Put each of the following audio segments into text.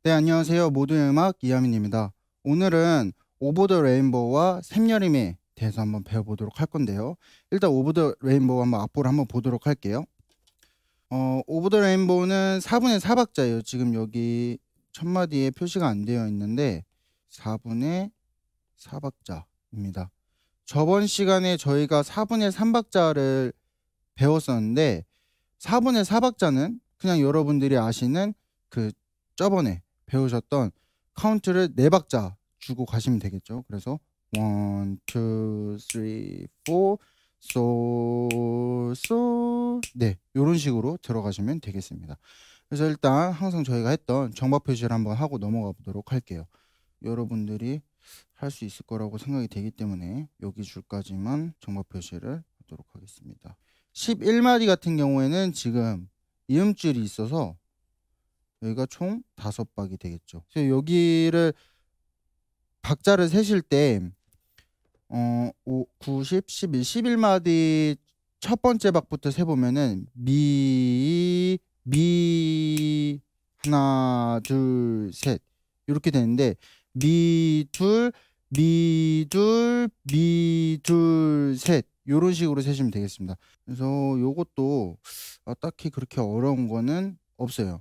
네, 안녕하세요. 모두의 음악 이하민입니다. 오늘은 오버 더 레인보우와 샘여림에 대해서 한번 배워보도록 할 건데요. 일단 오버 더 레인보우 한번 악보를 한번 보도록 할게요. 오버 더 레인보우는 4분의 4박자예요. 지금 여기 첫 마디에 표시가 안 되어 있는데 4분의 4박자입니다. 저번 시간에 저희가 4분의 3박자를 배웠었는데 4분의 4박자는 그냥 여러분들이 아시는 그 저번에 배우셨던 카운트를 4박자 주고 가시면 되겠죠. 그래서 1, 2, 3, 4 솔 네, 이런 식으로 들어가시면 되겠습니다. 그래서 일단 항상 저희가 했던 정박 표시를 한번 하고 넘어가 보도록 할게요. 여러분들이 할 수 있을 거라고 생각이 되기 때문에 여기 줄까지만 정박 표시를 하도록 하겠습니다. 11마디 같은 경우에는 지금 이음줄이 있어서 여기가 총 5박이 되겠죠. 그래서 여기를 박자를 세실 때 5, 9, 10, 11, 11마디 첫 번째 박부터 세보면은 미 하나 둘 셋 이렇게 되는데 미 둘 셋 이런 식으로 세시면 되겠습니다. 그래서 요것도 딱히 그렇게 어려운 거는 없어요.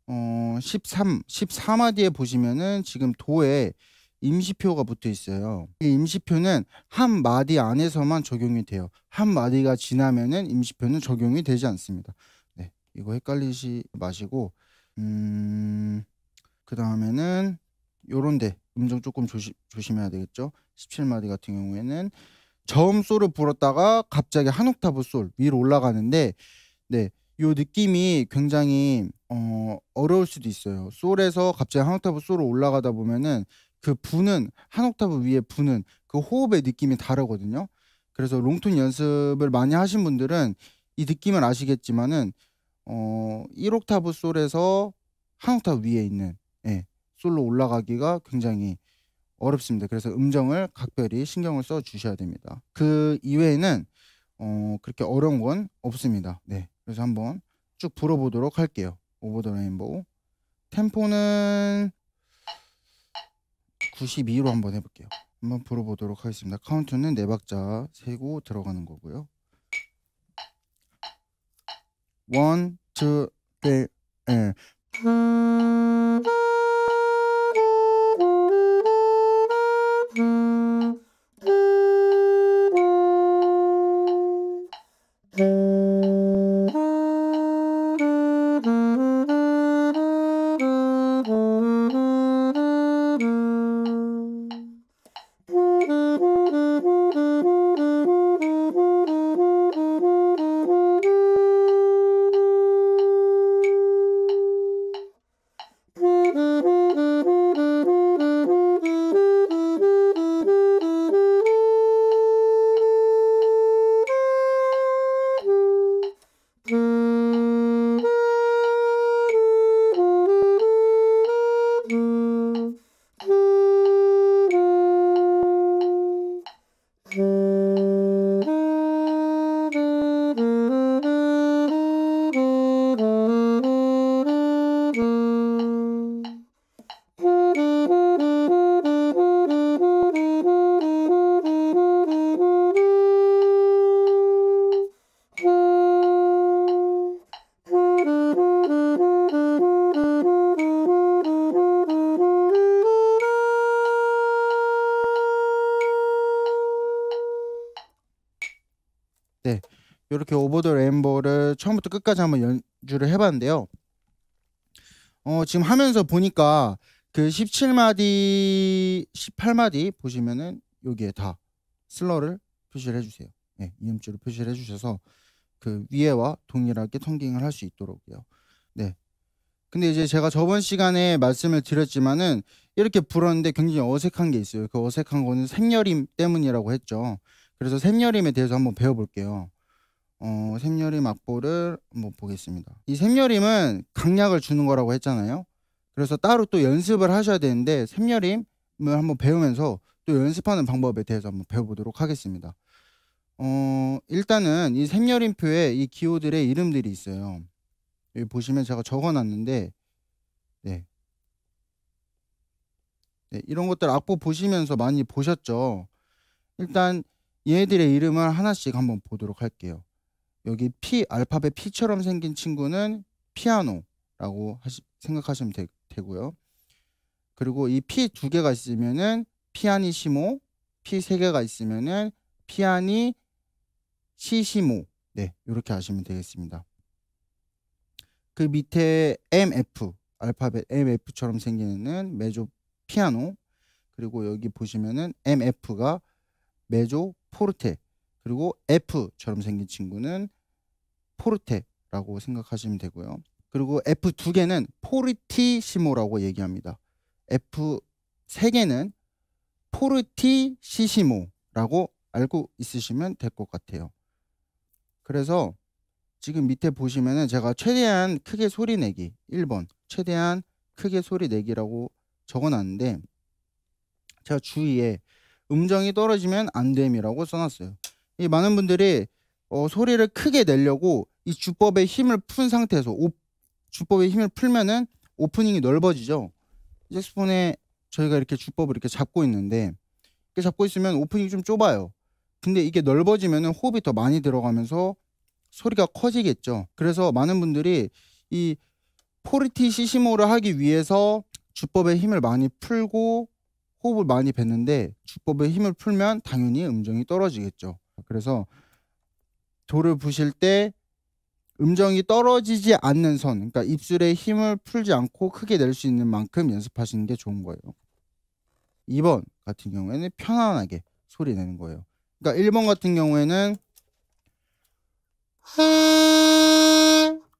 14마디에 보시면은 지금 도에 임시표가 붙어 있어요. 이 임시표는 한 마디 안에서만 적용이 돼요. 한 마디가 지나면은 임시표는 적용이 되지 않습니다. 네, 이거 헷갈리지 마시고 그 다음에는 요런데 음정 조금 조심해야 되겠죠. 17마디 같은 경우에는 저음 솔을 불었다가 갑자기 한 옥타브 솔 위로 올라가는데 네, 요 느낌이 굉장히 어려울 수도 있어요. 솔에서 갑자기 한 옥타브 솔로 올라가다 보면은 그 부는 한 옥타브 위에 부는 그 호흡의 느낌이 다르거든요. 그래서 롱톤 연습을 많이 하신 분들은 이 느낌을 아시겠지만은 1옥타브 솔에서 한 옥타브 위에 있는 솔로 올라가기가 굉장히 어렵습니다. 그래서 음정을 각별히 신경을 써 주셔야 됩니다. 그 이외에는 그렇게 어려운 건 없습니다. 네, 그래서 한번 쭉 불어보도록 할게요. 오버 더 레인보우. 템포는 92로 한번 해볼게요. 한번 불어보도록 하겠습니다. 카운트는 4박자 세고 들어가는 거고요. 1, 2, 3, 네, 이렇게 오버 더 레인보우를 처음부터 끝까지 한번 연주를 해봤는데요. 지금 하면서 보니까 그 17마디, 18마디 보시면은 여기에 다 슬러를 표시를 해주세요. 네, 이음줄을 표시를 해주셔서 그 위에와 동일하게 턴깅을 할 수 있도록요. 네. 근데 이제 제가 저번 시간에 말씀을 드렸지만은 이렇게 불었는데 굉장히 어색한 게 있어요. 그 어색한 거는 샘여림 때문이라고 했죠. 그래서 샘여림에 대해서 한번 배워볼게요. 샘여림 악보를 한번 보겠습니다. 이 샘여림은 강약을 주는 거라고 했잖아요. 그래서 따로 또 연습을 하셔야 되는데 샘여림을 한번 배우면서 또 연습하는 방법에 대해서 한번 배워보도록 하겠습니다. 일단은 이 샘여림표에 이 기호들의 이름들이 있어요. 여기 보시면 제가 적어놨는데 네. 네, 이런 것들 악보 보시면서 많이 보셨죠? 일단 얘네들의 이름을 하나씩 한번 보도록 할게요. 여기 P, 알파벳 P처럼 생긴 친구는 피아노라고 생각하시면 되고요. 그리고 이 P 2개가 있으면은 피아니시모, P 3개가 있으면은 피아니 시시모. 네, 이렇게 하시면 되겠습니다. 그 밑에 MF, 알파벳 MF처럼 생기는 메조 피아노, 그리고 여기 보시면은 MF가 메조 포르테, 그리고 F처럼 생긴 친구는 포르테라고 생각하시면 되고요. 그리고 F 2개는 포르티시모라고 얘기합니다. F 3개는 포르티시시모라고 알고 있으시면 될 것 같아요. 그래서 지금 밑에 보시면은 제가 최대한 크게 소리 내기 1번 최대한 크게 소리 내기라고 적어놨는데 제가 주위에 음정이 떨어지면 안 됨이라고 써놨어요. 이 많은 분들이 소리를 크게 내려고 이 주법의 힘을 푼 상태에서 주법의 힘을 풀면은 오프닝이 넓어지죠. 색소폰에 저희가 이렇게 주법을 이렇게 잡고 있는데 이렇게 잡고 있으면 오프닝이 좀 좁아요. 근데 이게 넓어지면은 호흡이 더 많이 들어가면서 소리가 커지겠죠. 그래서 많은 분들이 이 포르티시시모를 하기 위해서 주법의 힘을 많이 풀고 호흡을 많이 뱉는데 주법의 힘을 풀면 당연히 음정이 떨어지겠죠. 그래서 도를 부실 때 음정이 떨어지지 않는 선, 그러니까 입술에 힘을 풀지 않고 크게 낼 수 있는 만큼 연습하시는 게 좋은 거예요. 2번 같은 경우에는 편안하게 소리 내는 거예요. 그러니까 1번 같은 경우에는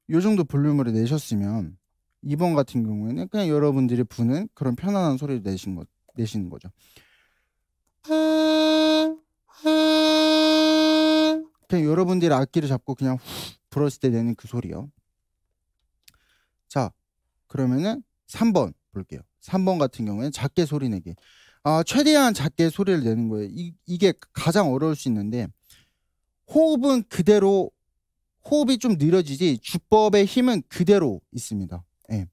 이 정도 볼륨으로 내셨으면 2번 같은 경우에는 그냥 여러분들이 부는 그런 편안한 소리를 내시는 거죠. 그냥 여러분들이 악기를 잡고 그냥 후 불었을 때 내는 그 소리요. 자, 그러면은 3번 볼게요. 3번 같은 경우에는 작게 소리 내기. 최대한 작게 소리를 내는 거예요. 이게 가장 어려울 수 있는데 호흡은 그대로 호흡이 좀 느려지지 주법의 힘은 그대로 있습니다. 네.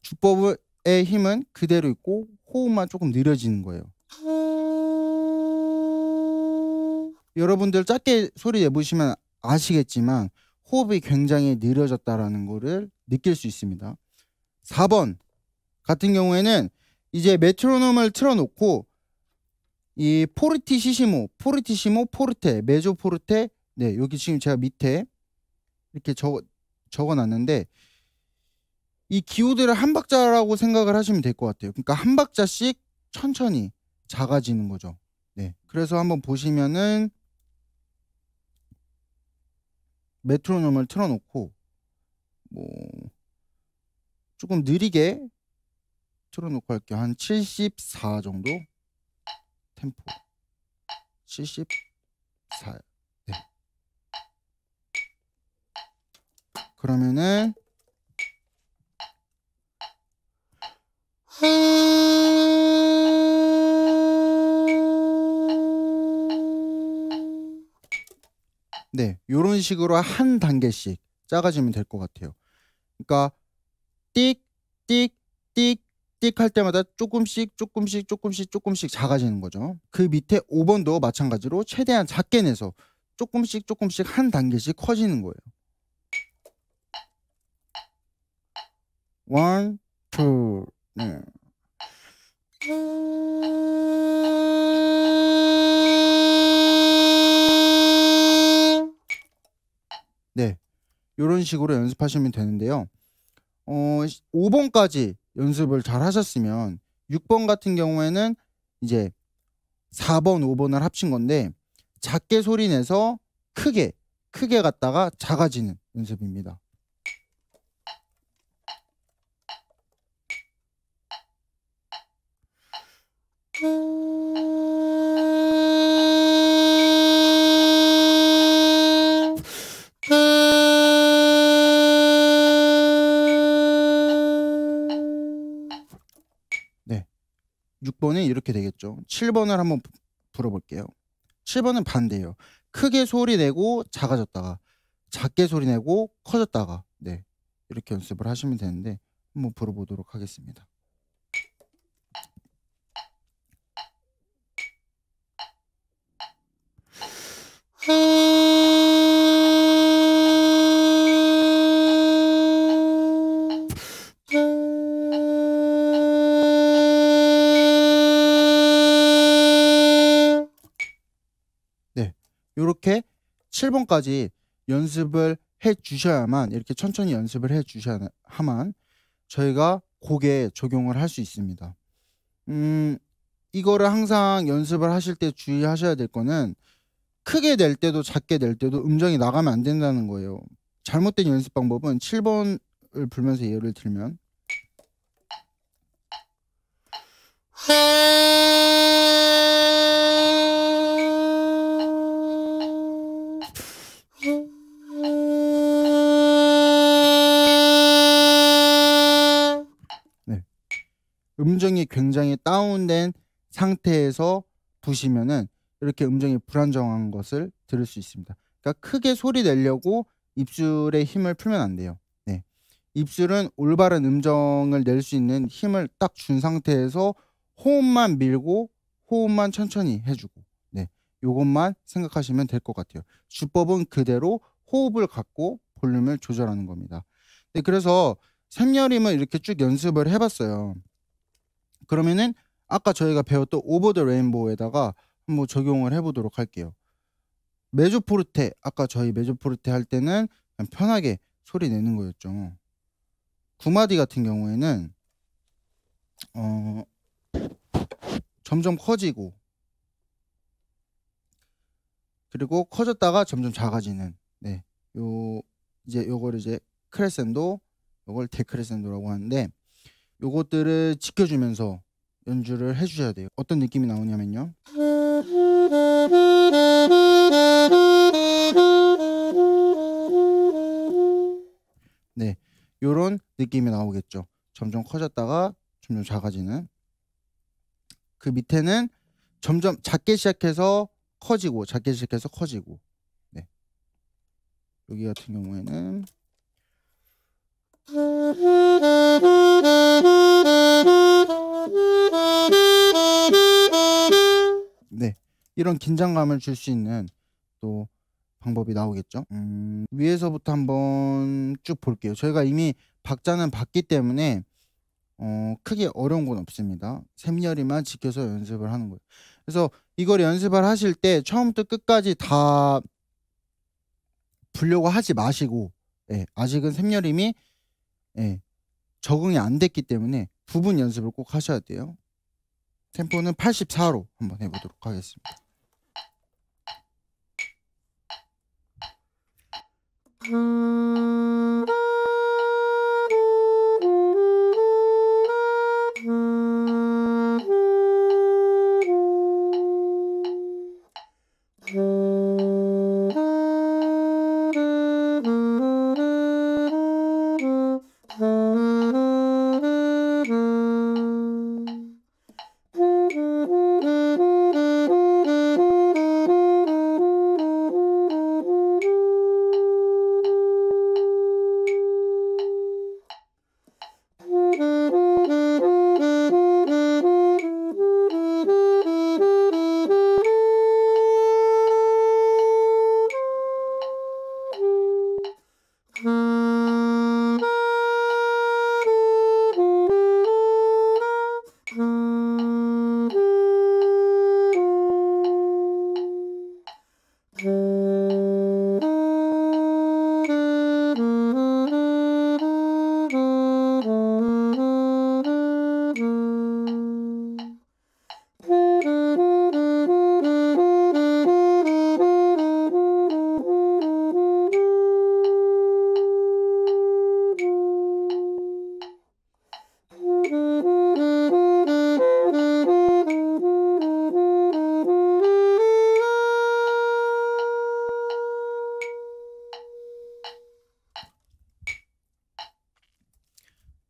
주법의 힘은 그대로 있고 호흡만 조금 느려지는 거예요. 여러분들 짧게 소리 내보시면 아시겠지만 호흡이 굉장히 느려졌다라는 거를 느낄 수 있습니다. 4번 같은 경우에는 이제 메트로놈을 틀어놓고 이 포르티시시모, 포르테, 메조 포르테, 네, 여기 지금 제가 밑에 이렇게 적어놨는데 이 기호들을 한 박자라고 생각을 하시면 될 것 같아요. 그러니까 한 박자씩 천천히 작아지는 거죠. 네, 그래서 한번 보시면은 메트로놈을 틀어놓고 뭐 조금 느리게 틀어놓고 할게요. 한 74 정도 템포 74. 네. 그러면은 네, 이런 식으로 한 단계씩 작아지면 될 것 같아요. 그러니까 띡, 띡, 띡, 띡 할 때마다 조금씩 작아지는 거죠. 그 밑에 5번도 마찬가지로 최대한 작게 내서 조금씩 한 단계씩 커지는 거예요. 1, 2, 네. 네, 이런 식으로 연습하시면 되는데요. 5번까지 연습을 잘 하셨으면 6번 같은 경우에는 이제 4번, 5번을 합친 건데 작게 소리 내서 크게 갔다가 작아지는 연습입니다. 네, 6번은 이렇게 되겠죠. 7번을 한번 불어볼게요. 7번은 반대예요. 크게 소리 내고 작아졌다가 작게 소리 내고 커졌다가 네, 이렇게 연습을 하시면 되는데 한번 불어보도록 하겠습니다. 네, 요렇게 7번까지 연습을 해 주셔야만, 이렇게 천천히 연습을 해 주셔야만 저희가 곡에 적용을 할 수 있습니다. 이거를 항상 연습을 하실 때 주의하셔야 될 거는 크게 낼 때도 작게 낼 때도 음정이 나가면 안 된다는 거예요. 잘못된 연습 방법은 7번을 불면서 예를 들면 네, 음정이 굉장히 다운된 상태에서 부시면은 이렇게 음정이 불안정한 것을 들을 수 있습니다. 그러니까 크게 소리 내려고 입술에 힘을 풀면 안 돼요. 네, 입술은 올바른 음정을 낼 수 있는 힘을 딱 준 상태에서 호흡만 밀고 호흡만 천천히 해주고, 네, 요것만 생각하시면 될 것 같아요. 주법은 그대로 호흡을 갖고 볼륨을 조절하는 겁니다. 네, 그래서 샘여림을 이렇게 쭉 연습을 해봤어요. 그러면은 아까 저희가 배웠던 오버 더 레인보우에다가 한번 적용을 해보도록 할게요. 메조포르테, 아까 저희 메조포르테 할 때는 그냥 편하게 소리 내는 거였죠. 9마디 같은 경우에는 점점 커지고, 그리고 커졌다가 점점 작아지는, 네, 요거를 이제 크레센도, 요걸 데크레센도라고 하는데, 요것들을 지켜주면서 연주를 해주셔야 돼요. 어떤 느낌이 나오냐면요, 네, 요런 느낌이 나오겠죠. 점점 커졌다가 점점 작아지는. 그 밑에는 점점 작게 시작해서 커지고, 작게 시작해서 커지고. 네, 여기 같은 경우에는 네, 이런 긴장감을 줄 수 있는 또 방법이 나오겠죠. 위에서부터 한번 쭉 볼게요. 저희가 이미 박자는 봤기 때문에 크게 어려운 건 없습니다. 샘열이만 지켜서 연습을 하는 거예요. 그래서 이걸 연습을 하실 때 처음부터 끝까지 다 부려고 하지 마시고, 예, 아직은 샘열임이, 예, 적응이 안 됐기 때문에 부분 연습을 꼭 하셔야 돼요. 템포는 84로 한번 해보도록 하겠습니다.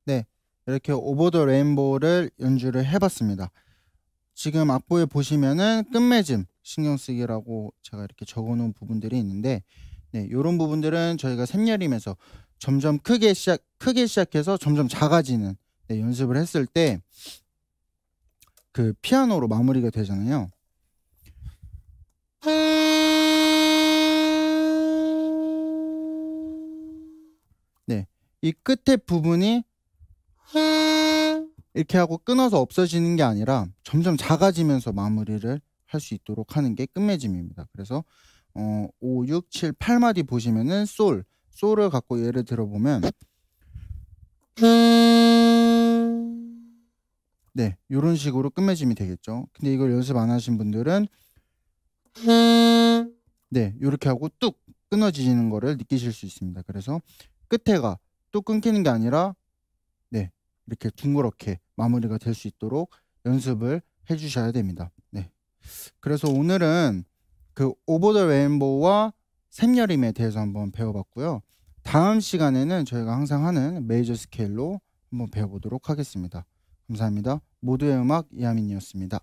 네, 이렇게 오버 더 레인보우를 연주를 해봤습니다. 지금 악보에 보시면은 끝맺음 신경 쓰기라고 제가 이렇게 적어놓은 부분들이 있는데, 네, 이런 부분들은 저희가 샘여림에서 점점 크게 시작해서 점점 작아지는 네, 연습을 했을 때 그 피아노로 마무리가 되잖아요. 네, 이 끝에 부분이 이렇게 하고 끊어서 없어지는 게 아니라 점점 작아지면서 마무리를 할 수 있도록 하는 게 끝맺음입니다. 그래서 5, 6, 7, 8마디 보시면은 솔을 갖고 예를 들어보면 네, 이런 식으로 끝맺음이 되겠죠. 근데 이걸 연습 안 하신 분들은 네, 이렇게 하고 뚝 끊어지는 거를 느끼실 수 있습니다. 그래서 끝에가 뚝 끊기는 게 아니라 네, 이렇게 둥그렇게 마무리가 될 수 있도록 연습을 해주셔야 됩니다. 네, 그래서 오늘은 그 오버 더 레인보우와 샘여림에 대해서 한번 배워봤고요. 다음 시간에는 저희가 항상 하는 메이저 스케일로 한번 배워보도록 하겠습니다. 감사합니다. 모두의 음악 이하민이었습니다.